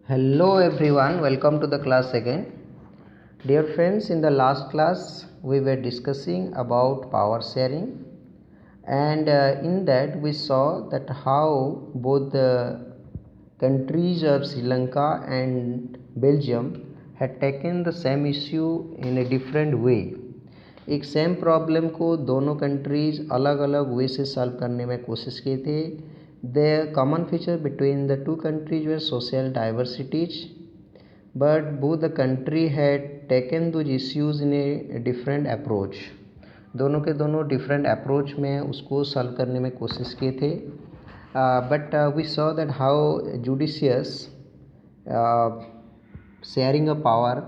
Hello everyone, welcome to the class again. Dear friends, in the last class we were discussing about power sharing, and in that we saw that how both the countries of Sri Lanka and Belgium had taken the same issue in a different way. एक same problem को दोनों countries अलग अलग वे से solve करने में कोशिश किए थे. The common feature between the two countries were social diversities, but both the country had taken those issues in a different approach. दोनों के दोनों डिफरेंट अप्रोच में उसको सॉल्व करने में कोशिश किए थे. But we saw that how judicious sharing a power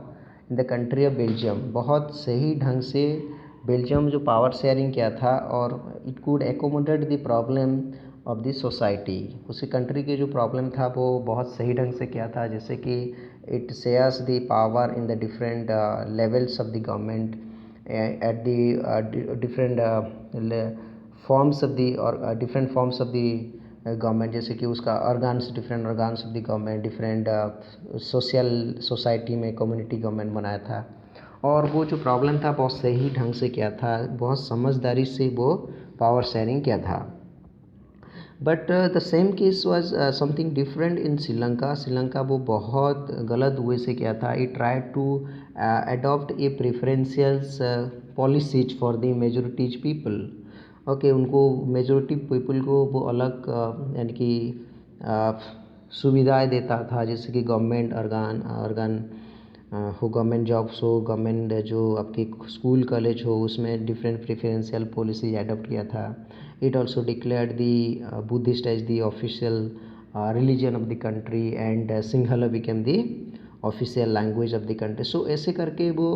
in the country of Belgium, बहुत सही ढंग से बेल्जियम जो पावर शेयरिंग किया था और it could accommodate the problem of the society. उसकी कंट्री के जो प्रॉब्लम था वो बहुत सही ढंग से किया था, जैसे कि it shares the power in the different levels of the government at the different forms of the or different forms of the government, जैसे कि उसका organs, different organs of the government, different social society में community government बनाया था. और वो जो problem था बहुत सही ढंग से किया था, बहुत समझदारी से वो पावर शेयरिंग किया था. But the same case was something different in Sri Lanka. Sri Lanka वो बहुत गलत वे से किया था. It try to adopt a preferentials policies for the majorities people. Okay, उनको मेजोरिटी पीपल को वो अलग यानी कि सुविधाएं देता था, जैसे कि गवर्नमेंट ऑर्गन हो, गवर्नमेंट जॉब्स हो, गवर्नमेंट जो आपके स्कूल कॉलेज हो, उसमें डिफरेंट प्रेफरेंशियल पॉलिसीज अडॉप्ट किया था. It also declared the Buddhist as the official religion of the country, and Sinhala became the official language of the country. So ऐसे करके वो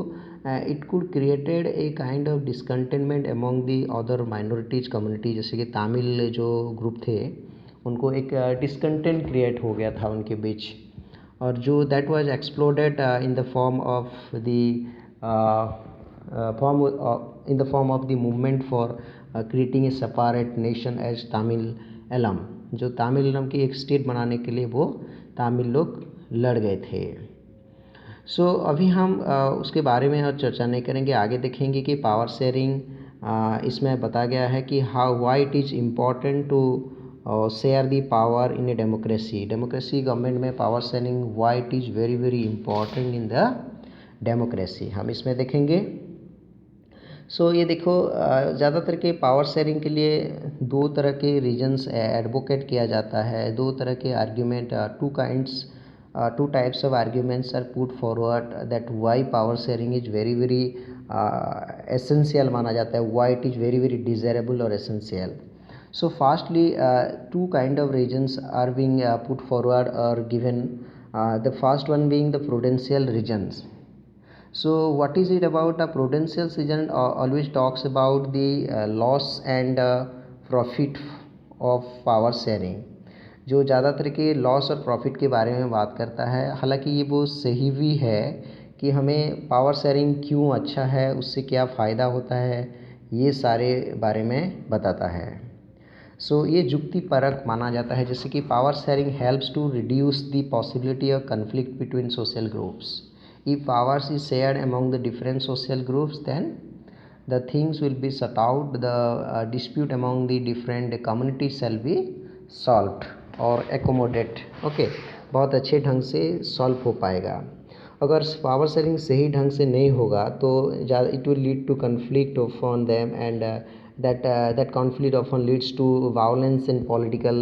it could created a kind of discontentment among the other minorities community. जैसे कि तमिल जो group थे उनको एक discontent create हो गया था उनके बीच, और जो that was exploded in the form of the movement for creating a separate nation as Tamil Eelam. जो तमिल एलम की एक स्टेट बनाने के लिए वो तमिल लोग लड़ गए थे. सो अभी हम उसके बारे में और चर्चा नहीं करेंगे, आगे देखेंगे कि पावर शेयरिंग इसमें बताया गया है कि how why it is important to share the power in a democracy. Democracy government में power sharing why it is very very important in the democracy, हम इसमें देखेंगे. सो ये देखो, ज़्यादातर के पावर शेयरिंग के लिए दो तरह के रीजन्स एडवोकेट किया जाता है, दो तरह के argument, two types of arguments are put forward that why power sharing is very very essential माना जाता है, why it is very very desirable or essential. So firstly, two kind of reasons are being put forward or given. The first one being the prudential reasons. So what is it about? A prudential reason always talks about the loss and profit of power sharing. जो ज़्यादातर के loss और profit के बारे में बात करता है. हालांकि ये वो सही भी है कि हमें पावर शेयरिंग क्यों अच्छा है, उससे क्या फ़ायदा होता है, ये सारे बारे में बताता है. सो ये युक्तिपरक माना जाता है, जैसे कि power sharing helps to reduce the possibility of conflict between social groups. If powers is shared among the different social groups, then the things will be set out, the dispute among the different communities shall be solved और accommodate. Okay, बहुत अच्छे ढंग से solve हो पाएगा. अगर power sharing सही ढंग से नहीं होगा तो it will lead to conflict on them, and that conflict often leads to violence and political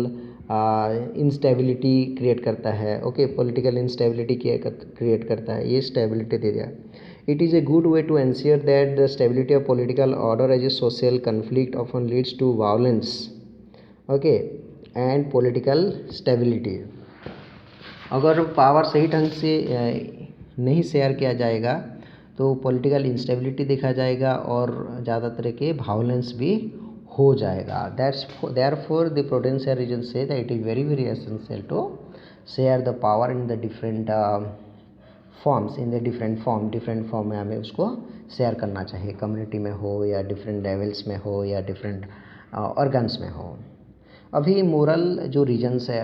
instability create करता है. ओके, पॉलिटिकल इंस्टेबिलिटी क्रिएट करता है, ये स्टेबिलिटी दे दिया. It is a good way to ensure that the stability of political order as a social conflict often leads to violence. Okay, and political stability. अगर power सही ढंग से नहीं शेयर किया जाएगा तो पॉलिटिकल इंस्टेबिलिटी देखा जाएगा और ज़्यादातर के वायलेंस भी हो जाएगा. Therefore the prudential reasons say that it is very very essential to share the power in the different forms, in the different form में हमें उसको शेयर करना चाहिए, कम्युनिटी में हो या डिफरेंट लेवल्स में हो या डिफरेंट ऑर्गन्स में हो. अभी मोरल जो रीजन्स है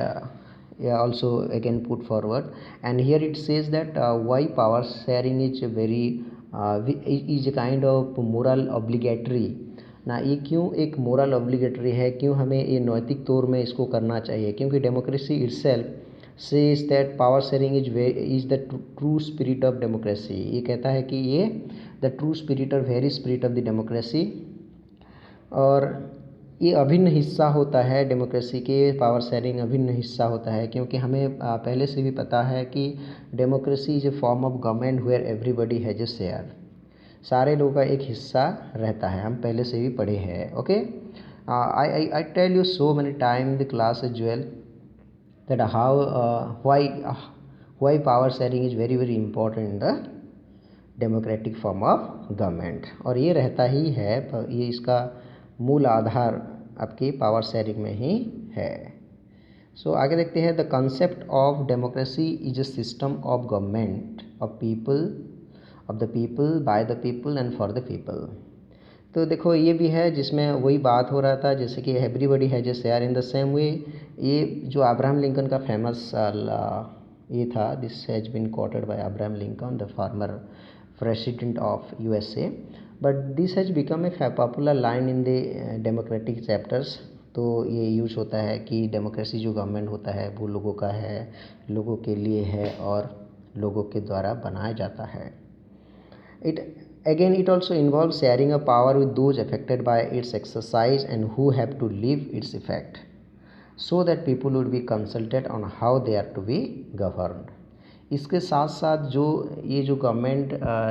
also again put forward, and here it says that why power sharing is very is a kind of moral obligatory ना। ये क्यों एक मोरल ऑब्लिगेटरी है, क्यों हमें ये नैतिक तौर में इसको करना चाहिए? क्योंकि democracy itself says that power sharing is the true spirit of democracy. ये कहता है कि ये द ट्रू स्पिरिट और very spirit of the democracy, और ये अभिन्न हिस्सा होता है डेमोक्रेसी के। पावर शेयरिंग अभिन्न हिस्सा होता है, क्योंकि हमें पहले से भी पता है कि democracy is a form of government where everybody has a share. सारे लोगों का एक हिस्सा रहता है, हम पहले से भी पढ़े हैं। Okay, I tell you so many time the class as well that how why power sharing is very very important in the democratic form of government. और ये रहता ही है, ये इसका मूल आधार आपकी पावर शेयरिंग में ही है। सो आगे देखते हैं, the concept of democracy is a system of government of people, of the people, by the people and for the people. तो देखो ये भी है जिसमें वही बात हो रहा था, जैसे कि everybody has a share in the same way. ये जो अब्राहम लिंकन का फेमस ये था, this has been quoted by Abraham Lincoln the former president of USA, but this has become a popular line in the democratic chapters. तो ये use होता है कि डेमोक्रेसी जो गवर्नमेंट होता है वो लोगों का है, लोगों के लिए है और लोगों के द्वारा बनाया जाता है। It also involves sharing a power with those affected by its exercise and who have to live its effect, so that people would be consulted on how they are to be governed. इसके साथ साथ जो ये जो government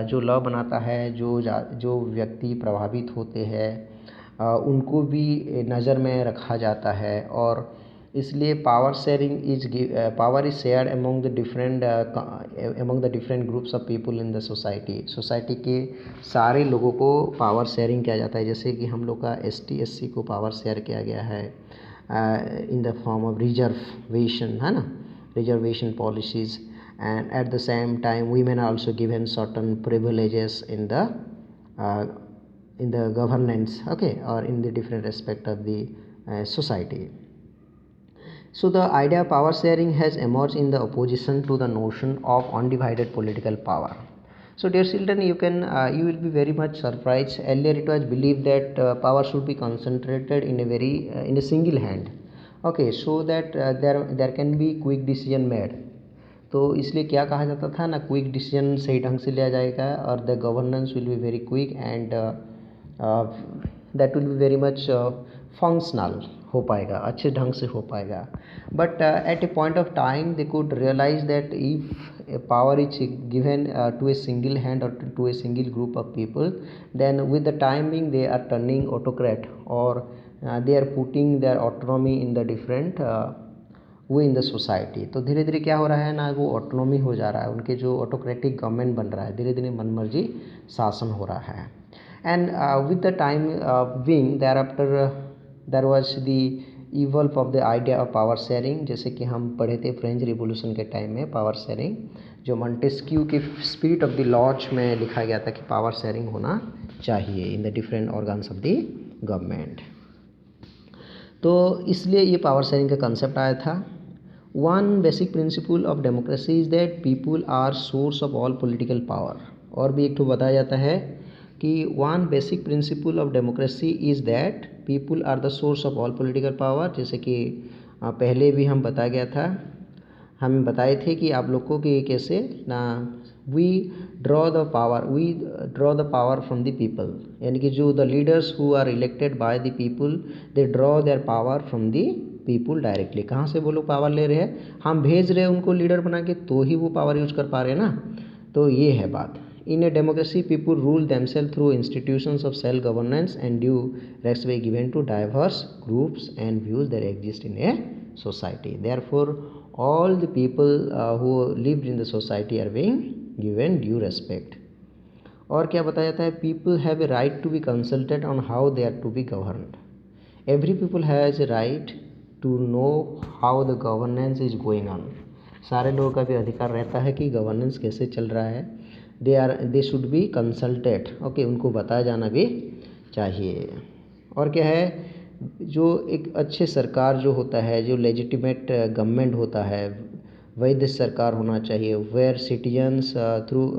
जो law बनाता है, जो व्यक्ति प्रभावित होते हैं उनको भी नज़र में रखा जाता है, और इसलिए power is shared among the different groups of people in the society के सारे लोगों को पावर शेयरिंग किया जाता है। जैसे कि हम लोग का ST SC को पावर शेयर किया गया है इन द फॉर्म ऑफ रिजर्वेशन, है ना, reservation policies, and at the same time women are also given certain privileges in the governance, okay, or in the different aspect of the society. So the idea of power sharing has emerged in the opposition to the notion of undivided political power. So dear children, you will be very much surprised. Earlier it was believed that power should be concentrated in a single hand, okay, so that there can be quick decision made. तो इसलिए क्या कहा जाता था ना, quick decision सही ढंग से लिया जाएगा और the governance will be very quick and that will be very much functional, हो पाएगा, अच्छे ढंग से हो पाएगा। But at a point of time they could realize that if power is given to a single hand और to a single group of people, then with the timing they are turning autocrat, और they are putting their autonomy in the different वो in the society. तो धीरे धीरे क्या हो रहा है ना, वो ऑटोनॉमी हो जा रहा है, उनके जो ऑटोक्रेटिक गवर्नमेंट बन रहा है, धीरे धीरे मनमर्जी शासन हो रहा है। And with the time being there after there was the evolve of the idea of power sharing. जैसे कि हम पढ़े थे फ्रेंच रिवॉल्यूशन के टाइम में पावर शेयरिंग, जो मॉन्टेस्क्यू के स्पिरिट ऑफ द लॉज में लिखा गया था कि पावर शेयरिंग होना चाहिए in the different organs of the government. तो इसलिए ये पावर शेयरिंग का कंसेप्ट आया था। One basic principle of democracy is that people are source of all political power। और भी एक तो बताया जाता है कि one basic principle of democracy is that people are the source of all political power। जैसे कि पहले भी हम बताया गया था, हम बताए थे कि आप लोग को कि कैसे ना we draw the power from the people, यानी कि जो the leaders who are elected by the people, they draw their power from the people directly. कहाँ से वो लोग पावर ले रहे हैं, हम भेज रहे हैं उनको लीडर बना के, तो ही वो पावर यूज कर पा रहे हैं ना। तो ये है बात। In a democracy people rule themselves through institutions of self governance and due respect given to diverse groups and views that exist in a society. Therefore all the people who lived in the society are being given due respect. और क्या बताया जाता है, people have a right to be consulted on how they are to be governed. Every people has a right to know how the governance is going on. सारे लोगों का भी अधिकार रहता है कि गवर्नेंस कैसे चल रहा है। They should be consulted, okay, उनको बताया जाना भी चाहिए। और क्या है, जो एक अच्छे सरकार जो होता है, जो लेजिटिमेट गवर्नमेंट होता है, वैध सरकार होना चाहिए, where citizens through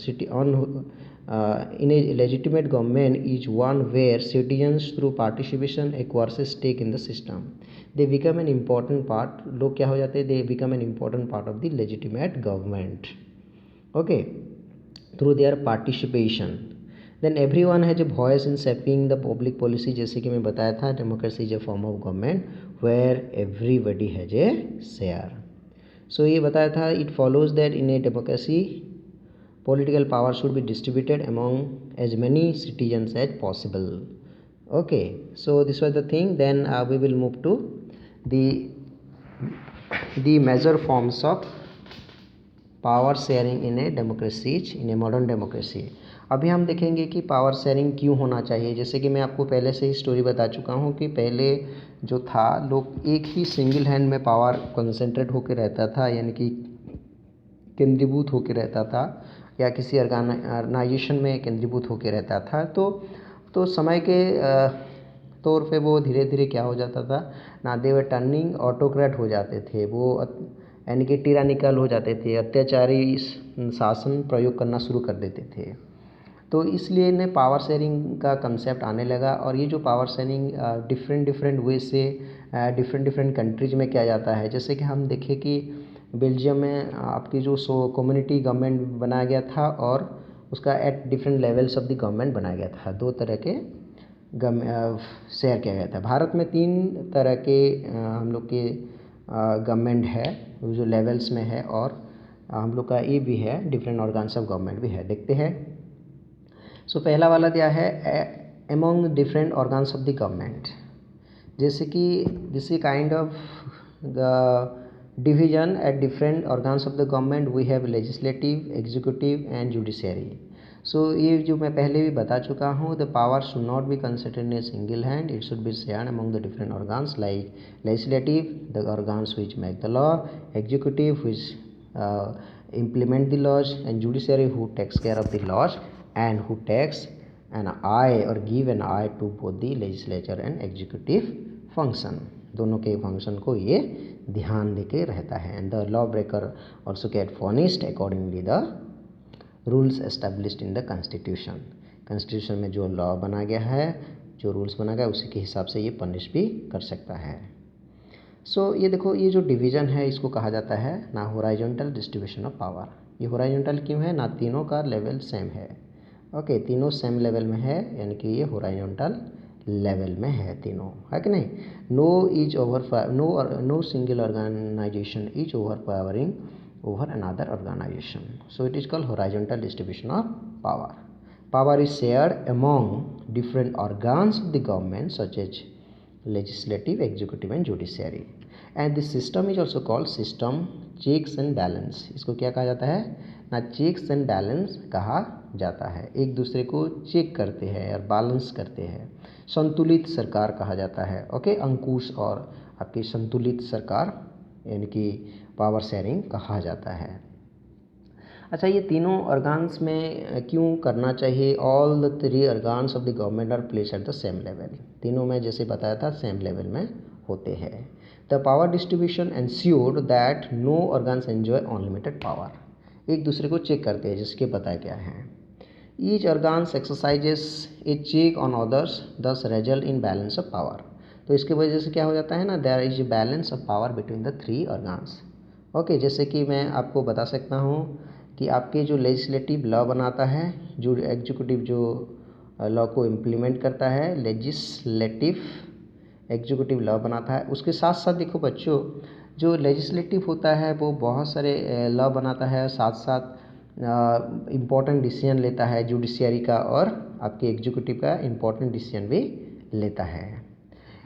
city on in a legitimate government is one where citizens through participation acquires a stake in the system. They become an important part, लोग क्या हो जाते हैं, they become an important part of the legitimate government, okay, through their participation. Then everyone has a voice in shaping the public policy. जैसे कि मैं बताया था, democracy is a form of government where everybody has a share. So ये बताया था, it follows that in a democracy political power should be distributed among as many citizens as possible. Okay, so this was the thing. Then we will move to the major forms of power sharing in a democracy, in a modern democracy. अभी हम देखेंगे कि power sharing क्यों होना चाहिए. जैसे कि मैं आपको पहले से ही स्टोरी बता चुका हूँ कि पहले जो था, लोग एक ही सिंगल हैंड में पावर कंसंट्रेट होकर रहता था, यानी कि केंद्रीभूत होकर रहता था, या किसी ऑर्गेनाइजेशन में केंद्रीभूत होकर रहता था. तो समय के तौर पे वो धीरे धीरे क्या हो जाता था ना, दे वर टर्निंग ऑटोक्रेट हो जाते थे, वो यानी कि टिरानिकल हो जाते थे, अत्याचारी शासन प्रयोग करना शुरू कर देते थे. तो इसलिए इन्हें पावर शेयरिंग का कंसेप्ट आने लगा. और ये जो पावर शेयरिंग डिफरेंट वे से डिफरेंट कंट्रीज में किया जाता है. जैसे कि हम देखें कि बेल्जियम में आपकी जो कम्युनिटी गवर्नमेंट बनाया गया था, और उसका at different levels of the government बनाया गया था. 2 तरह के शेयर किया गया था. भारत में 3 तरह के हम लोग के गवर्नमेंट है, जो लेवल्स में है, और हम लोग का ये भी है, डिफरेंट ऑर्गन्स ऑफ गवर्नमेंट भी है. देखते हैं. सो पहला वाला दिया है among different organs of the government. जैसे कि this kind of division at different organs of the government. We have legislative, executive and judiciary. So ये जो मैं पहले भी बता चुका हूँ, the power should not be considered in a single hand. It should be shared among the different organs, like legislative, the organs which make the law, executive which implement the laws, and judiciary who takes care of the laws and who takes an eye or give an eye to both the legislature and executive function. दोनों के function को ये ध्यान देके रहता है. And the law breaker also get punished accordingly the rules established in the constitution. Constitution में जो लॉ बना गया है, जो रूल्स बना गया, उसी के हिसाब से ये पनिश भी कर सकता है. सो ये देखो, ये जो डिवीज़न है, इसको कहा जाता है ना हॉरिजॉन्टल डिस्ट्रीब्यूशन ऑफ पावर. ये हॉरिजॉन्टल क्यों है ना, तीनों का लेवल सेम है. ओके, तीनों सेम लेवल में है, यानी कि ये हॉरिजॉन्टल लेवल में है तीनों, है कि नहीं. No single organization is over powering over another organization. So it is called horizontal distribution of power. Power is shared among different organs of the government such as legislative, executive and judiciary. And this system is also called system checks and balance. इसको क्या कहा जाता है ना, checks and balance कहा जाता है. एक दूसरे को चेक करते हैं और बैलेंस करते हैं. संतुलित सरकार कहा जाता है. ओके, अंकुश और आपकी संतुलित सरकार यानी कि पावर शेयरिंग कहा जाता है. अच्छा, ये तीनों ऑर्गन्स में क्यों करना चाहिए. All the 3 organs of the government are placed at the same level. तीनों में जैसे बताया था सेम लेवल में होते हैं. The power distribution ensured that no organs enjoy unlimited power. एक दूसरे को चेक करते हैं, जिसके बताया क्या है. Each organs exercises a check on others, this result in balance of power. तो इसकी वजह से क्या हो जाता है ना, there is a balance of power between the 3 organs. Okay, जैसे कि मैं आपको बता सकता हूँ कि आपके जो लेजिस्लेटिव लॉ बनाता है, जो एग्जीक्यूटिव जो लॉ को इम्प्लीमेंट करता है, लेजिस्लेटिव एग्जीक्यूटिव लॉ बनाता है. उसके साथ साथ देखो बच्चों, जो लेजिस्लेटिव होता है वो बहुत सारे लॉ बनाता है, साथ साथ इम्पोर्टेंट डिसीजन लेता है जुडिशियरी का, और आपके एग्जीक्यूटिव का इम्पोर्टेंट डिसीजन भी लेता है.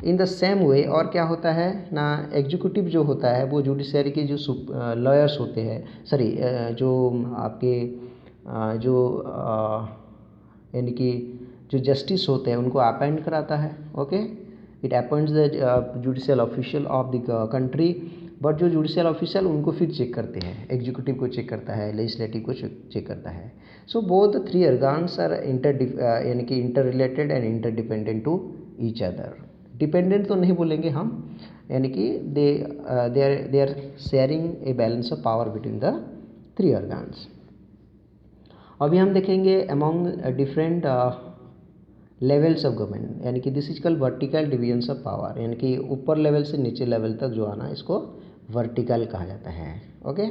इन द सेम वे, और क्या होता है ना, एग्जीक्यूटिव जो होता है वो जुडिशरी के जो लॉयर्स होते हैं, सॉरी जो आपके जो यानी कि जो जस्टिस होते हैं उनको अपॉइंट कराता है. Okay, it appoints the judicial official of the country. But जो जुडिशियल ऑफिशियल उनको फिर चेक करते हैं, एग्जीक्यूटिव को चेक करता है, लेजिस्लेटिव को चेक करता है. सो बोथ 3 ऑर्गन्स आर यानी कि inter related and inter dependent to each other. Dependent तो नहीं बोलेंगे हम, यानी कि they are sharing a balance of power between the 3 organs. अभी हम देखेंगे among different levels of government, यानी कि this is called vertical divisions of power, यानी कि ऊपर लेवल से नीचे लेवल तक जो आना इसको वर्टिकल कहा जाता है। ओके,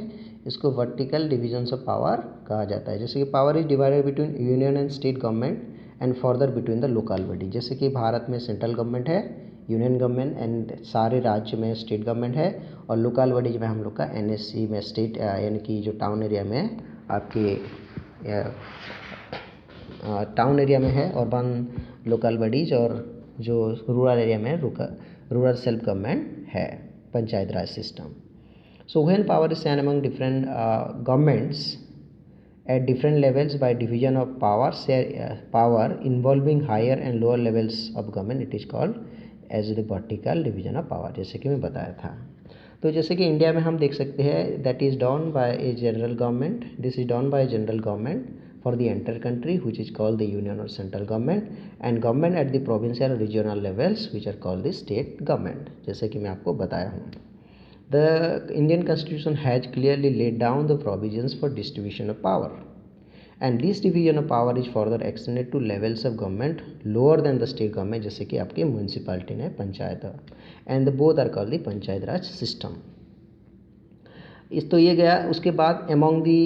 इसको वर्टिकल डिवीजन्स ऑफ पावर कहा जाता है। जैसे कि power is divided between union and state government and further between the local body. जैसे कि भारत में सेंट्रल गवर्नमेंट है, यूनियन गवर्नमेंट एंड सारे राज्य में स्टेट गवर्नमेंट है, और लोकल बॉडीज में हम लोग का NSC में स्टेट यानी कि जो टाउन एरिया में आपके टाउन एरिया में है अर्बन लोकल बॉडीज, और जो रूरल एरिया में रूरल सेल्फ गवर्नमेंट है, panchayat raj system. So when power is shared among different governments at different levels by division of power involving higher and lower levels of government, it is called as the vertical division of power, जैसे कि मैं बताया था। तो जैसे कि India में हम देख सकते हैं that is done by a general government, this is done by a general government for the entire country which is called the union or central government, and government at the provincial or regional levels which are called the state government, जैसे कि मैं आपको बताया हूँ। The Indian Constitution has clearly laid down the provisions for distribution of power, and this division of power is further extended to levels of government lower than the state government, जैसे कि आपके municipality ने panchayat, and the both are called the panchayat raj system. इस तो ये गया। उसके बाद among the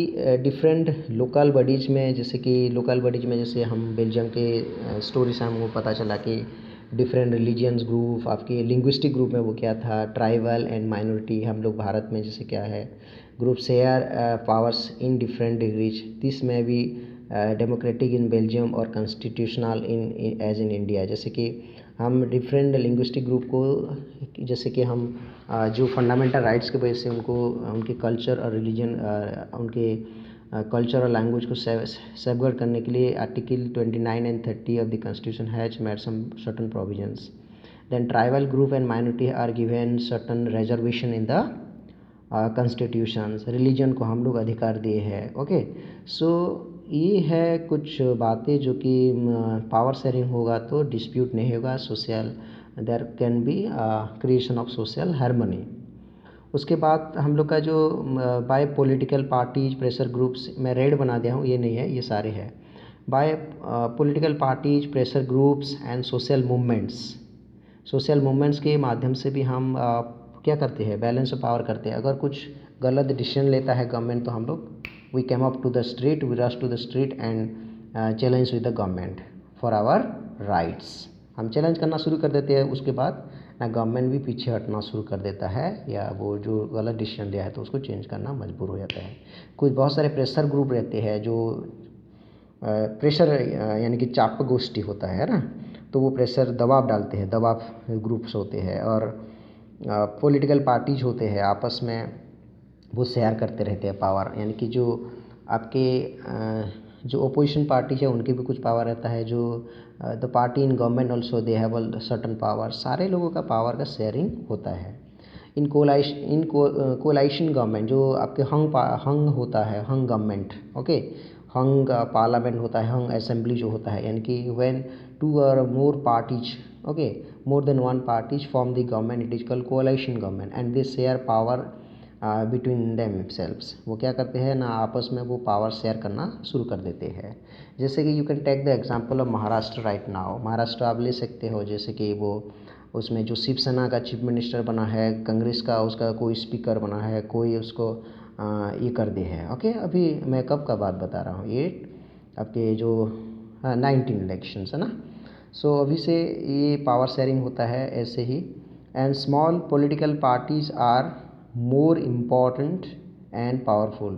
different local bodies में, जैसे कि लोकल बॉडीज़ में जैसे हम बेल्जियम के स्टोरी से हमको पता चला कि डिफरेंट रिलीजियंस ग्रुप, आपके लिंग्विस्टिक ग्रुप में वो क्या था, ट्राइबल एंड माइनॉरिटी। हम लोग भारत में जैसे क्या है, group share powers in different degrees, this में भी डेमोक्रेटिक इन बेल्जियम और constitutional in as in India. जैसे कि हम डिफरेंट लिंग्विस्टिक ग्रुप को, जैसे कि हम जो फंडामेंटल राइट्स की वजह से उनको उनके कल्चर और रिलीजन, उनके कल्चर और लैंग्वेज को सेफगार्ड करने के लिए article 29 and 30 of the constitution has made some certain provisions. Then tribal group and minority are given certain reservation in the constitutions. religion को हम लोग अधिकार दिए हैं। ओके, सो ये है कुछ बातें जो कि पावर शेयरिंग होगा तो डिस्प्यूट नहीं होगा, social there can be creation of social harmony. उसके बाद हम लोग का जो by political parties pressure groups, मैं रेड बना दिया हूँ, ये नहीं है, ये सारे हैं। By political parties pressure groups and social movements के माध्यम से भी हम क्या करते हैं, बैलेंस ऑफ पावर करते हैं। अगर कुछ गलत डिसीजन लेता है गवर्नमेंट तो हम लोग we came up to the street, we rush to the street and challenge with the government for our rights. हम चैलेंज करना शुरू कर देते हैं, उसके बाद ना गवर्नमेंट भी पीछे हटना शुरू कर देता है, या वो जो गलत डिसीजन लिया है तो उसको चेंज करना मजबूर हो जाता है। कुछ बहुत सारे प्रेशर ग्रुप रहते हैं जो प्रेशर यानी कि चाप गोष्ठी होता है ना, तो वो प्रेशर दबाव डालते हैं, दबाव ग्रुप्स होते हैं। और पॉलिटिकल पार्टीज होते हैं, आपस में वो शेयर करते रहते हैं पावर, यानी कि जो आपके जो ओपोजिशन पार्टी है उनके भी कुछ पावर रहता है, जो the party in government also they have certain power, सारे लोगों का पावर का शेयरिंग होता है। इन कोलाइशन गवर्नमेंट, जो आपके हंग होता है, हंग गवर्नमेंट, ओके, हंग पार्लियामेंट होता है, हंग असेंबली जो होता है, यानी कि when 2 or more parties, okay, more than 1 parties form the government, it is called coalition government, and they share power between themselves। वो क्या करते हैं ना, आपस में वो पावर शेयर करना शुरू कर देते हैं। जैसे कि you can take the example of Maharashtra right now. Maharashtra आप ले सकते हो, जैसे कि वो उसमें जो शिवसेना का चीफ मिनिस्टर बना है, कांग्रेस का उसका कोई स्पीकर बना है, कोई उसको ये कर दे है। ओके, अभी मैं कब का बात बता रहा हूँ, ये आपके जो 19 इलेक्शंस है ना। सो अभी से ये पावर शेयरिंग होता है ऐसे ही। And small political parties are more important and powerful.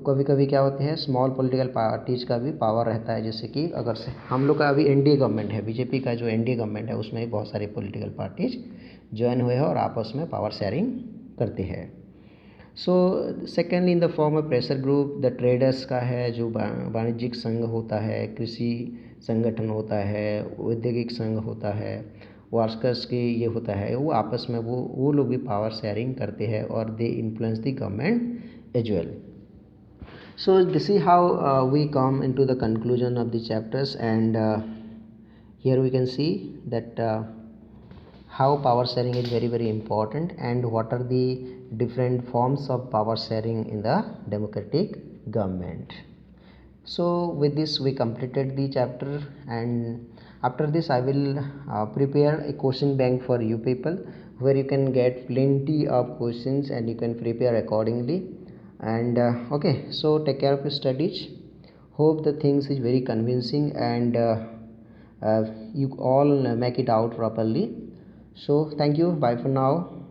कभी कभी क्या होते हैं, स्मॉल पॉलिटिकल पार्टीज़ का भी पावर रहता है। जैसे कि अगर से हम लोग का अभी एनडीए गवर्नमेंट है, बीजेपी का जो एनडीए गवर्नमेंट है, उसमें भी बहुत सारे पॉलिटिकल पार्टीज ज्वाइन हुए हैं और आपस में पावर शेयरिंग करते हैं। So second in the form of pressure group, the traders का है, जो वाणिज्यिक संघ होता है, कृषि संगठन होता है, औद्योगिक संघ होता है, वर्कर्स के ये होता है, वो आपस में वो लोग भी पावर शेयरिंग करते हैं और they influence the government as well. So this is how we come into the conclusion of the chapters, and here we can see that how power sharing is very important and what are the different forms of power sharing in the democratic government. So with this we completed the chapter, and after this I will prepare a question bank for you people, where you can get plenty of questions and you can prepare accordingly. And okay, so take care of your studies. Hope the things is very convincing, and you all make it out properly. So thank you, bye for now.